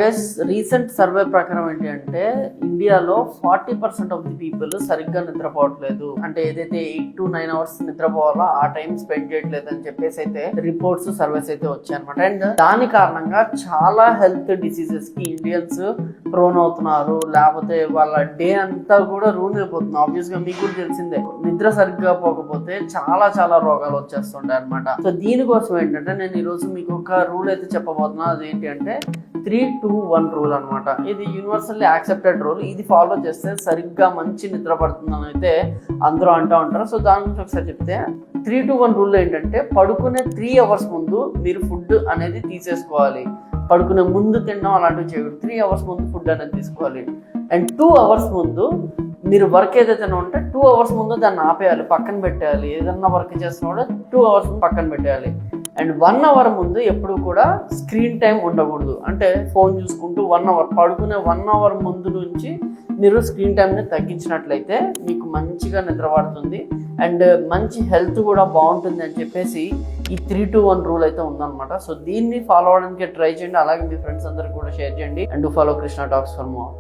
Guys, recent survey ప్రకారం ఏంటి అంటే ఇండియాలో 40% ఆఫ్ ది పీపుల్ సరిగ్గా నిద్రపోవట్లేదు. అంటే ఏదైతే 8 to 9 అవర్స్ నిద్రపోవాలో ఆ టైం స్పెండ్ చేయట్లేదు అని చెప్పేసి అయితే రిపోర్ట్స్ సర్వేస్ అయితే వచ్చాయన్నమాట. అండ్ దాని కారణంగా చాలా హెల్త్ డిసీజెస్ కి ఇండియన్స్ ప్రోన్ అవుతున్నారు. లేకపోతే వాళ్ళ డే అంతా కూడా రూన్ అయిపోతుంది. ఆబ్వియస్ గా మీకు కూడా తెలిసిందే, నిద్ర సరిగ్గా పోకపోతే చాలా చాలా రోగాలు వచ్చేస్తుంటాయి అనమాట. సో దీనికోసం ఏంటంటే నేను ఈ రోజు మీకు ఒక రూల్ అయితే చెప్పబోతున్నా. అది ఏంటి అంటే 3-2-1 రూల్ అనమాట. ఇది యూనివర్సల్లీ యాక్సెప్టెడ్ రూల్. ఇది ఫాలో చేస్తే సరిగ్గా మంచి నిద్ర పడుతుందని అయితే అందరూ అంటూ ఉంటారు. సో దాని గురించి ఒకసారి చెప్తే 3-2-1 రూల్ ఏంటంటే పడుకునే 3 అవర్స్ ముందు మీరు ఫుడ్ అనేది తీసేసుకోవాలి. పడుకునే ముందు తినడం అలాంటివి చేయకూడదు. 3 అవర్స్ ముందు ఫుడ్ అనేది తీసుకోవాలి. అండ్ 2 అవర్స్ ముందు మీరు వర్క్ ఏదైతే ఉంటే 2 అవర్స్ ముందు దాన్ని ఆపేయాలి, పక్కన పెట్టేయాలి. ఏదన్నా వర్క్ చేస్తున్నా 2 అవర్స్ పక్కన పెట్టేయాలి. అండ్ 1 అవర్ ముందు ఎప్పుడు కూడా స్క్రీన్ టైం ఉండకూడదు. అంటే ఫోన్ చూసుకుంటూ 1 అవర్ పడుకునే 1 అవర్ ముందు నుంచి మీరు స్క్రీన్ టైంని తగ్గించినట్లయితే మీకు మంచిగా నిద్ర పడుతుంది అండ్ మంచి హెల్త్ కూడా బాగుంటుంది అని చెప్పేసి ఈ 3-2-1 రూల్ అయితే ఉందన్నమాట. సో దీన్ని ఫాలో అవడానికి ట్రై చేయండి. అలాగే మీ ఫ్రెండ్స్ అందరికి కూడా షేర్ చేయండి. And follow Krishna talks for more.